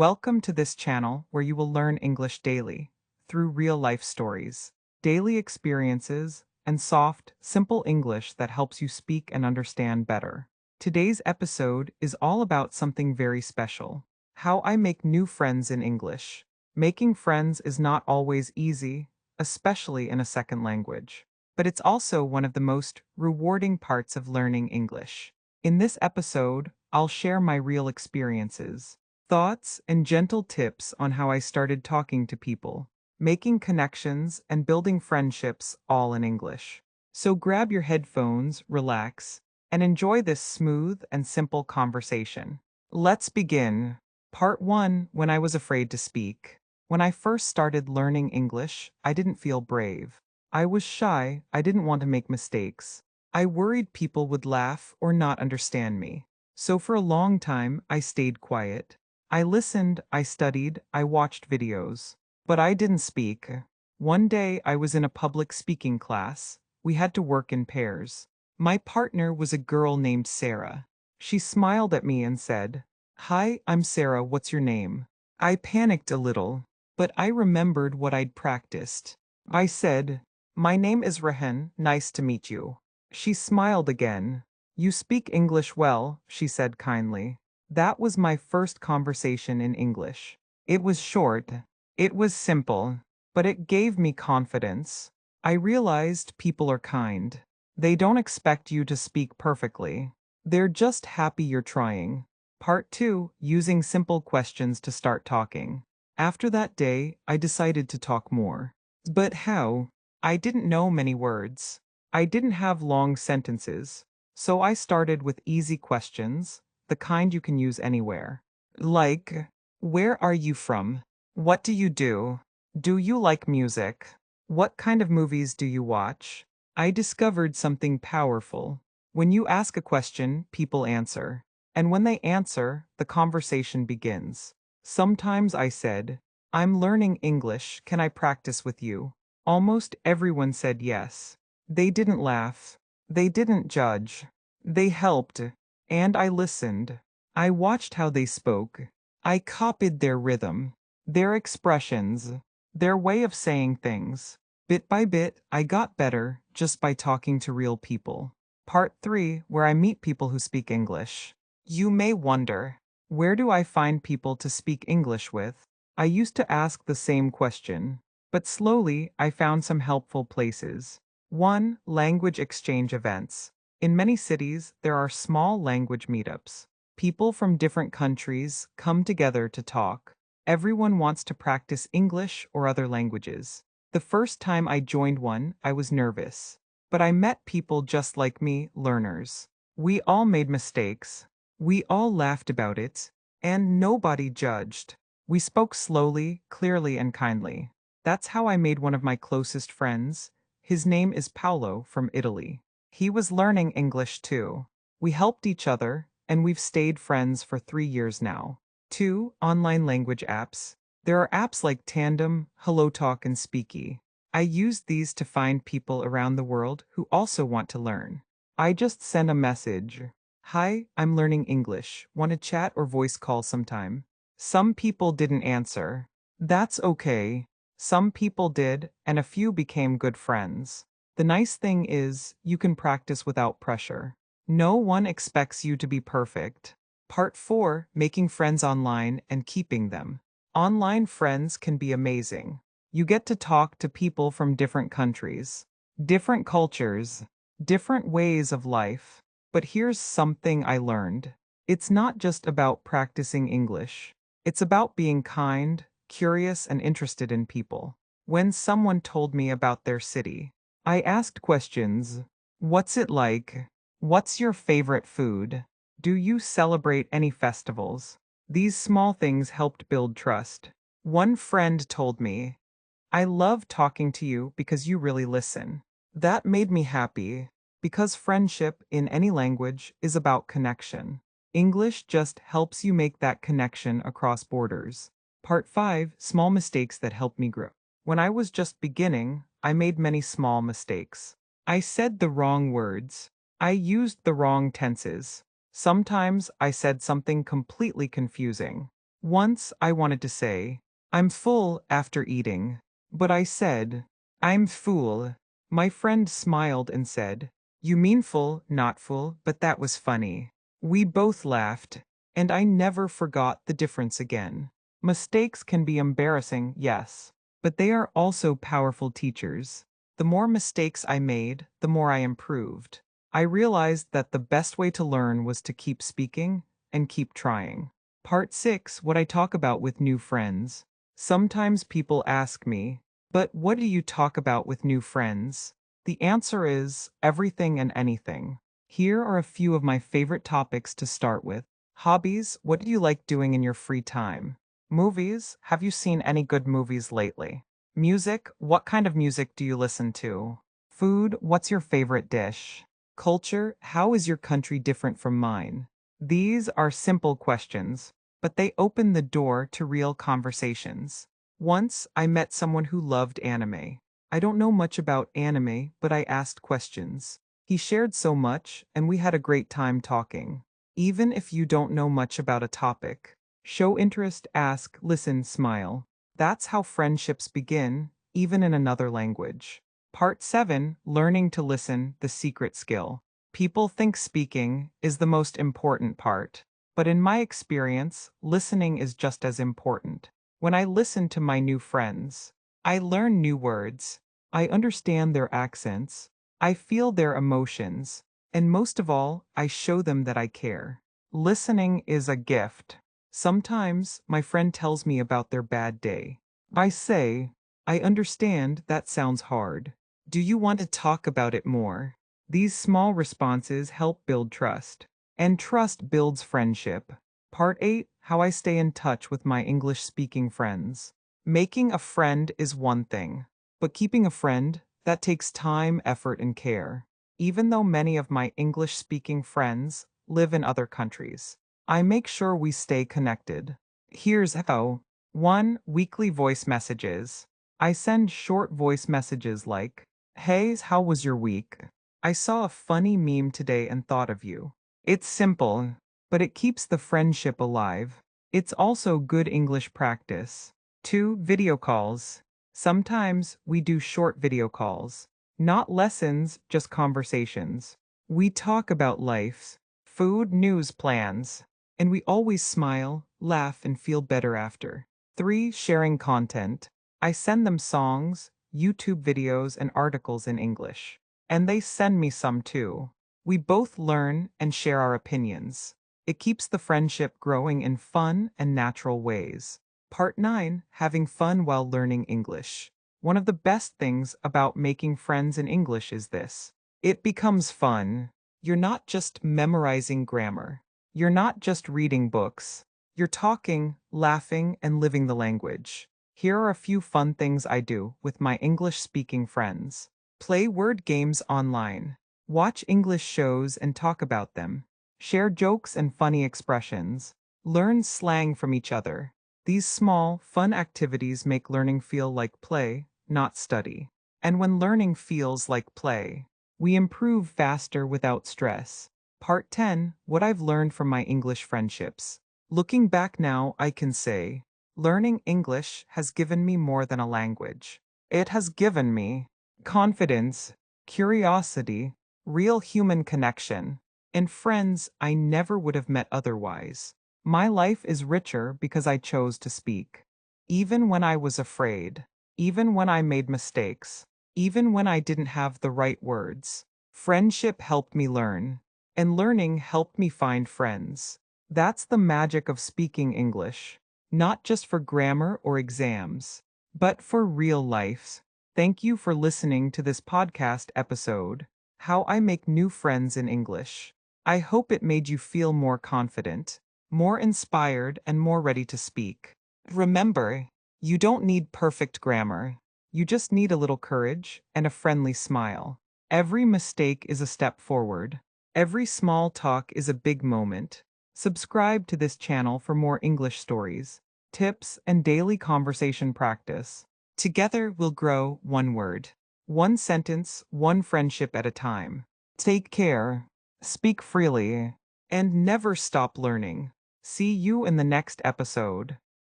Welcome to this channel where you will learn English daily through real-life stories, daily experiences, and soft, simple English that helps you speak and understand better. Today's episode is all about something very special: how I make new friends in English. Making friends is not always easy, especially in a second language, but it's also one of the most rewarding parts of learning English. In this episode, I'll share my real experiences, thoughts, and gentle tips on how I started talking to people, making connections, and building friendships all in English. So grab your headphones, relax, and enjoy this smooth and simple conversation. Let's begin. Part 1: When I was afraid to speak. When I first started learning English, I didn't feel brave. I was shy, I didn't want to make mistakes. I worried people would laugh or not understand me. So for a long time, I stayed quiet. I listened, I studied, I watched videos. But I didn't speak. One day, I was in a public speaking class. We had to work in pairs. My partner was a girl named Sarah. She smiled at me and said, "Hi, I'm Sarah, what's your name?" I panicked a little, but I remembered what I'd practiced. I said, "My name is Rahan, nice to meet you." She smiled again. "You speak English well," she said kindly. That was my first conversation in English. It was short, it was simple, but it gave me confidence. I realized people are kind. They don't expect you to speak perfectly. They're just happy you're trying. Part 2: Using simple questions to start talking. After that day, I decided to talk more. But how? I didn't know many words. I didn't have long sentences. So I started with easy questions, the kind you can use anywhere. Like, where are you from? What do you do? Do you like music? What kind of movies do you watch? I discovered something powerful. When you ask a question, people answer. And when they answer, the conversation begins. Sometimes I said, "I'm learning English, can I practice with you?" Almost everyone said yes. They didn't laugh. They didn't judge. They helped. And I listened. I watched how they spoke. I copied their rhythm, their expressions, their way of saying things. Bit by bit, I got better just by talking to real people. Part 3: Where I meet people who speak English. You may wonder, where do I find people to speak English with? I used to ask the same question, but slowly I found some helpful places. 1. Language exchange events. In many cities, there are small language meetups. People from different countries come together to talk. Everyone wants to practice English or other languages. The first time I joined one, I was nervous. But I met people just like me, learners. We all made mistakes. We all laughed about it. And nobody judged. We spoke slowly, clearly, and kindly. That's how I made one of my closest friends. His name is Paolo from Italy. He was learning English too. We helped each other, and we've stayed friends for 3 years now. 2. Online language apps. There are apps like Tandem, HelloTalk, and Speaky. I use these to find people around the world who also want to learn. I just send a message. "Hi, I'm learning English. Want to chat or voice call sometime?" Some people didn't answer. That's okay. Some people did, and a few became good friends. The nice thing is, you can practice without pressure. No one expects you to be perfect. Part 4: Making friends online and keeping them. Online friends can be amazing. You get to talk to people from different countries, different cultures, different ways of life. But here's something I learned. It's not just about practicing English. It's about being kind, curious, and interested in people. When someone told me about their city, I asked questions. What's it like? What's your favorite food? Do you celebrate any festivals? These small things helped build trust. One friend told me, "I love talking to you because you really listen." That made me happy, because friendship in any language is about connection. English just helps you make that connection across borders. Part 5: Small mistakes that helped me grow. When I was just beginning, I made many small mistakes. I said the wrong words. I used the wrong tenses. Sometimes I said something completely confusing. Once I wanted to say, I'm full after eating, but I said, I'm full. My friend smiled and said, you mean full, not full, but that was funny. We both laughed, and I never forgot the difference again. Mistakes can be embarrassing, yes, but they are also powerful teachers. The more mistakes I made, the more I improved. I realized that the best way to learn was to keep speaking and keep trying. Part 6, what I talk about with new friends. Sometimes people ask me, but what do you talk about with new friends? The answer is everything and anything. Here are a few of my favorite topics to start with. Hobbies, what do you like doing in your free time? Movies, have you seen any good movies lately? Music, what kind of music do you listen to? Food, what's your favorite dish? Culture, how is your country different from mine? These are simple questions, but they open the door to real conversations. Once, I met someone who loved anime. I don't know much about anime, but I asked questions. He shared so much, and we had a great time talking. Even if you don't know much about a topic, show interest, ask, listen, smile. That's how friendships begin, even in another language. Part 7, Learning to Listen, the Secret Skill. People think speaking is the most important part, but in my experience, listening is just as important. When I listen to my new friends, I learn new words, I understand their accents, I feel their emotions, and most of all, I show them that I care. Listening is a gift. Sometimes my friend tells me about their bad day. I say, I understand that sounds hard. Do you want to talk about it more? These small responses help build trust, and trust builds friendship. Part 8, How I Stay in Touch with My English Speaking Friends. Making a friend is one thing, but keeping a friend, that takes time, effort, and care. Even though many of my English speaking friends live in other countries, I make sure we stay connected. Here's how. 1. Weekly voice messages. I send short voice messages like, hey, how was your week? I saw a funny meme today and thought of you. It's simple, but it keeps the friendship alive. It's also good English practice. 2. Video calls. Sometimes we do short video calls. Not lessons, just conversations. We talk about life, food, news, plans, and we always smile, laugh, and feel better after. 3. Sharing content. I send them songs, YouTube videos, and articles in English. And they send me some too. We both learn and share our opinions. It keeps the friendship growing in fun and natural ways. Part 9, Having Fun While Learning English. One of the best things about making friends in English is this. It becomes fun. You're not just memorizing grammar. You're not just reading books. You're talking, laughing, and living the language. Here are a few fun things I do with my English-speaking friends. Play word games online. Watch English shows and talk about them. Share jokes and funny expressions. Learn slang from each other. These small, fun activities make learning feel like play, not study. And when learning feels like play, we improve faster without stress. Part 10, What I've Learned from My English Friendships. Looking back now, I can say, learning English has given me more than a language. It has given me confidence, curiosity, real human connection, and friends I never would have met otherwise. My life is richer because I chose to speak. Even when I was afraid, even when I made mistakes, even when I didn't have the right words, friendship helped me learn, and learning helped me find friends. That's the magic of speaking English, not just for grammar or exams, but for real life. Thank you for listening to this podcast episode, How I Make New Friends in English. I hope it made you feel more confident, more inspired, and more ready to speak. Remember, you don't need perfect grammar. You just need a little courage and a friendly smile. Every mistake is a step forward. Every small talk is a big moment. Subscribe to this channel for more English stories, tips, and daily conversation practice. Together we'll grow one word, one sentence, one friendship at a time. Take care, speak freely, and never stop learning. See you in the next episode.